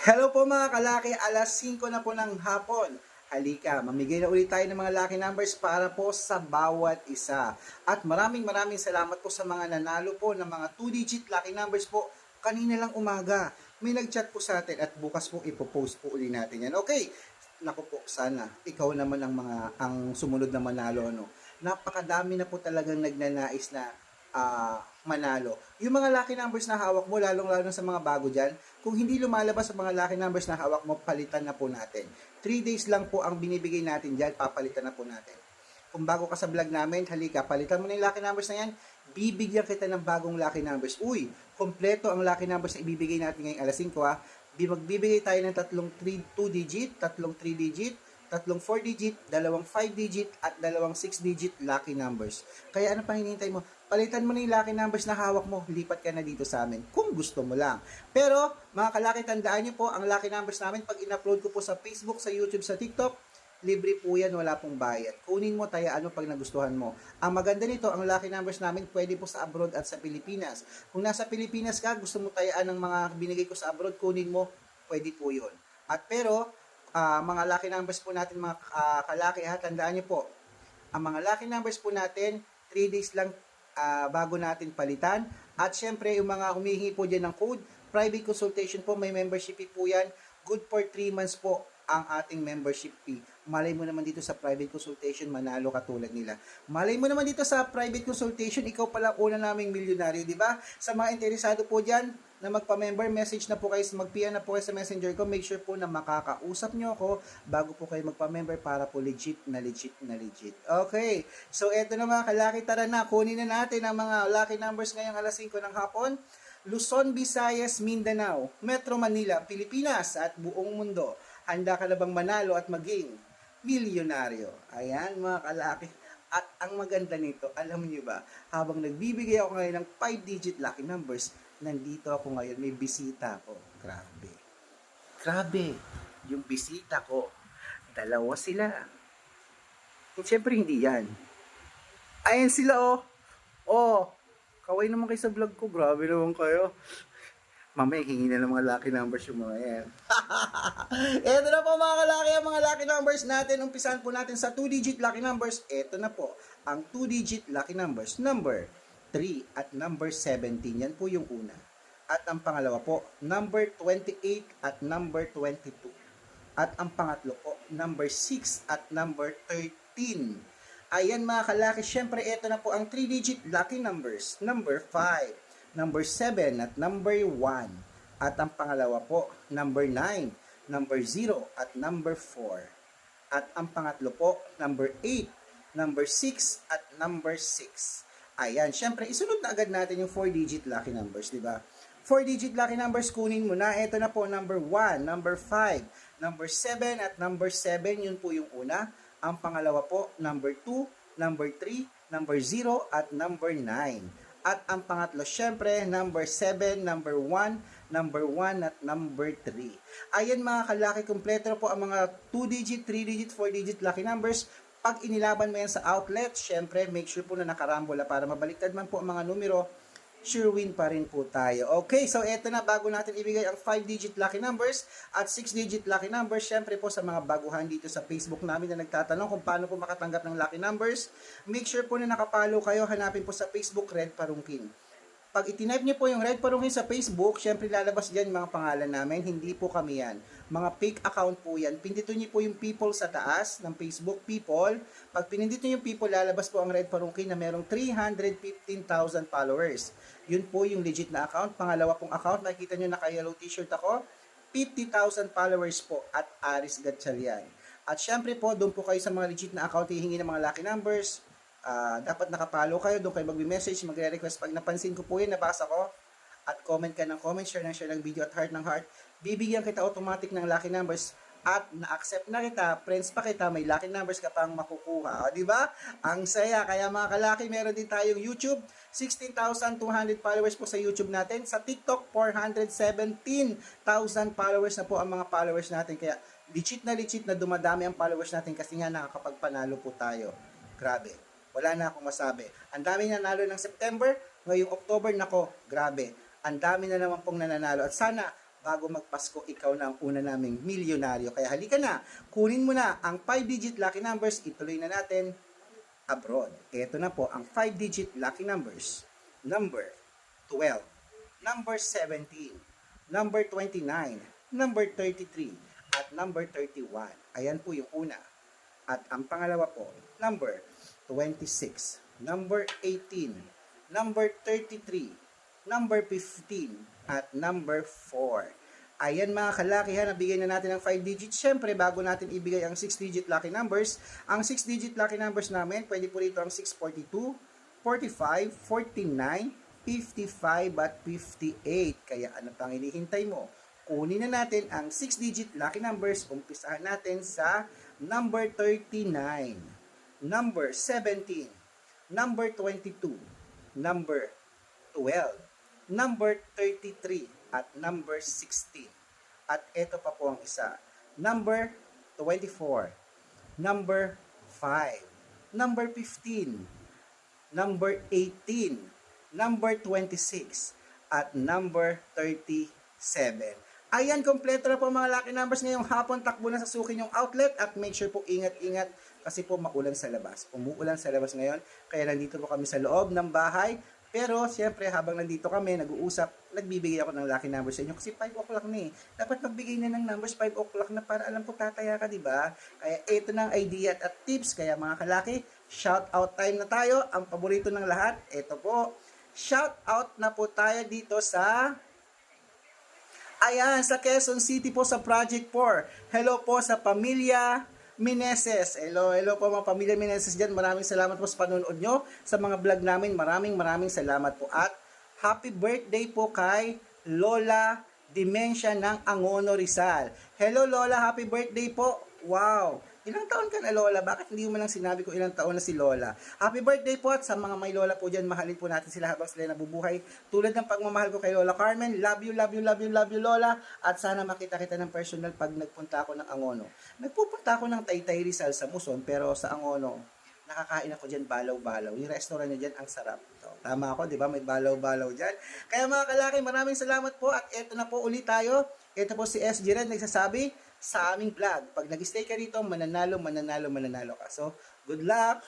Hello po mga kalaki, alas 5 na po ng hapon. Halika, mamigay na ulit tayo ng mga lucky numbers para po sa bawat isa. At maraming salamat po sa mga nanalo po ng mga 2-digit lucky numbers po kanina lang umaga. May nag-chat po sa atin at bukas po ipopost po ulit natin yan. Okay, naku po, sana ikaw naman ang sumunod na manalo. No? Napakadami na po talagang nagnanais na manalo. Yung mga lucky numbers na hawak mo, lalong-lalo sa mga bago dyan, kung hindi lumalabas sa mga lucky numbers na hawak mo, palitan na po natin. 3 days lang po ang binibigay natin dyan, papalitan na po natin. Kung bago ka sa vlog namin, halika, palitan mo na yung lucky numbers na yan, bibigyan kita ng bagong lucky numbers. Uy, kompleto ang lucky numbers na ibibigay natin ngayong alas 5 ha. Magbibigay tayo ng tatlong 2-digit, tatlong 3-digit, tatlong 4-digit, dalawang 5-digit, at dalawang 6-digit lucky numbers. Kaya ano pang hinihintay mo? Palitan mo na yung lucky numbers na hawak mo, lipat ka na dito sa amin kung gusto mo lang. Pero, mga kalaki, tandaan nyo po, ang lucky numbers namin, pag in-upload ko po sa Facebook, sa YouTube, sa TikTok, libre po yan, wala pong bayad. Kunin mo, tayaan mo pag nagustuhan mo. Ang maganda nito, ang lucky numbers namin, pwede po sa abroad at sa Pilipinas. Kung nasa Pilipinas ka, gusto mo tayaan ng mga binigay ko sa abroad, kunin mo, pwede po yun. At pero, mga lucky numbers po natin, mga kalaki, ha, tandaan nyo po, ang mga lucky numbers po natin, 3 days lang bago natin palitan. At syempre, yung mga humihingi po dyan ng code, private consultation po, may membership fee po yan. Good for 3 months po ang ating membership fee. Malay mo naman dito sa private consultation, manalo ka tulad nila. Malay mo naman dito sa private consultation, ikaw pala una naming milyonaryo, di ba? Sa mga interesado po dyan, na magpa-member, message na po kayo, mag-PM na po kayo sa messenger ko, make sure po na makakausap nyo ako bago po kayo magpa-member para po legit na legit na legit. Okay, so eto na mga kalaki, tara na, kunin na natin ang mga lucky numbers ngayong alas 5 ng hapon. Luzon, Visayas, Mindanao, Metro Manila, Pilipinas at buong mundo. Handa ka na bang manalo at maging milyonaryo? Ayan mga kalaki. At ang maganda nito, alam niyo ba, habang nagbibigay ako ngayon ng 5-digit lucky numbers, nandito ako ngayon, may bisita ako. Grabe. Grabe. Yung bisita ko, dalawa sila. Siyempre hindi yan. Ayan sila oh. Oh, kaway naman kayo sa vlog ko. Grabe naman kayo. Mamaya hingi na ng mga lucky numbers yung mga yan. Ito na po mga kalaki, ang mga lucky numbers natin. Umpisahan po natin sa 2-digit lucky numbers. Ito na po, ang 2-digit lucky numbers. Number 3 at number 17. Yan po yung una. At ang pangalawa po, number 28 at number 22. At ang pangatlo po, number 6 at number 13. Ayan mga kalaki, syempre ito na po ang 3-digit lucky numbers. Number 5, number 7 at number 1. At ang pangalawa po, number 9, number 0 at number 4. At ang pangatlo po, number 8, number 6 at number 6. Ayan, syempre isunod na agad natin yung 4-digit lucky numbers, di ba? 4-digit lucky numbers, kunin mo na. Ito na po, number 1, number 5, number 7 at number 7, yun po yung una. Ang pangalawa po, number 2, number 3, number 0 at number 9. At ang pangatlo, syempre, number 7, number 1, number 1 at number 3. Ayan mga kalaki, kompleto po ang mga 2-digit, 3-digit, 4-digit lucky numbers. Pag inilaban mo yan sa outlet, syempre, make sure po na nakarambola para mabaliktad man po ang mga numero, sure win pa rin po tayo. Okay, so eto na, bago natin ibigay ang 5-digit lucky numbers at 6-digit lucky numbers, syempre po sa mga baguhan dito sa Facebook namin na nagtatanong kung paano po makatanggap ng lucky numbers, make sure po na nakapalo kayo, hanapin po sa Facebook Red Parungkin. Pag itinype niyo po yung Red Parungkin sa Facebook, syempre lalabas dyan mga pangalan namin, hindi po kami yan. Mga fake account po yan. Pindutin niyo po yung people sa taas ng Facebook, people. Pag pinindito niyo yung people, lalabas po ang Red Parungkin na merong 315,000 followers. Yun po yung legit na account. Pangalawa pong account, nakikita niyo naka-yellow t-shirt ako, 50,000 followers po at Aris Gatchalian. At syempre po, doon po kayo sa mga legit na account, hihingi ng mga lucky numbers. Dapat nakapalo kayo, doon kayo magme-message, magre-request. Pag napansin ko po yun, nabasa ko, at comment ka ng comment, share ng video at heart ng heart, bibigyan kita automatic ng lucky numbers at na-accept na kita, friends pa kita, may lucky numbers ka pang makukuha. O, di ba? Ang saya. Kaya mga kalaki, meron din tayong YouTube, 16,200 followers po sa YouTube natin. Sa TikTok, 417,000 followers na po ang mga followers natin. Kaya legit na dumadami ang followers natin kasi nga nakakapagpanalo po tayo. Grabe. Wala na akong masabi. Ang dami nanalo ng September, ngayong October, nako, grabe. Ang dami na naman pong nananalo. At sana, bago magpasko, ikaw na ang una naming milyonaryo. Kaya halika na, kunin mo na ang 5-digit lucky numbers, ituloy na natin abroad. Ito na po ang 5-digit lucky numbers. Number 12, number 17, number 29, number 33, at number 31. Ayan po yung una. At ang pangalawa po, number 26, number 18, number 33, number 15, at number 4. Ayan mga kalakihan, nabigay na natin ang 5 digits. Siyempre, bago natin ibigay ang 6-digit lucky numbers, ang 6-digit lucky numbers namin, pwede po rito ang 642, 45, 49, 55, at 58. Kaya ano pang hinihintay mo? Kunin na natin ang 6-digit lucky numbers. Umpisahan natin sa number 39, number 17, number 22, number 12, number 33, at number 16. At ito pa po ang isa, number 24, number 5, number 15, number 18, number 26, at number 37. Ayan, kompleto na po mga lucky numbers ngayong hapon. Takbo na sa suki yung outlet at make sure po ingat-ingat kasi po maulan sa labas. Umuulan sa labas ngayon, kaya nandito po kami sa loob ng bahay. Pero siyempre habang nandito kami, nag-uusap, nagbibigay ako ng lucky numbers sa inyo kasi 5 o'clock na eh. Dapat magbigay na ng numbers 5 o'clock na para alam ko tataya ka, di ba? Kaya ito na ang idea at tips. Kaya mga kalaki, shout out time na tayo. Ang paborito ng lahat, ito po. Shout out na po tayo dito sa... Ayan, sa Quezon City po sa Project 4. Hello po sa pamilya Meneses. Hello po mga pamilya Meneses dyan. Maraming salamat po sa panonood nyo sa mga vlog namin. Maraming salamat po. At happy birthday po kay Lola Dimensya ng Angono Rizal. Hello Lola, happy birthday po. Wow! Ilang taon ka na Lola? Bakit hindi mo lang sinabi ko ilang taon na si Lola? Happy birthday po at sa mga may Lola po dyan, mahalin po natin sila habang sila nabubuhay. Tulad ng pagmamahal ko kay Lola Carmen, love you Lola. At sana makita kita ng personal pag nagpunta ako ng Angono. Nagpupunta ako ng Taytay Rizal sa Muson, pero sa Angono, nakakain ako dyan balaw-balaw. Yung restaurant nyo dyan, ang sarap. So, tama ako, di ba? May balaw-balaw dyan. Kaya mga kalaki, maraming salamat po at eto na po ulit tayo. Ito po si SG Red nagsasabi sa aming vlog. Pag nag-stay ka rito, mananalo ka. So, good luck!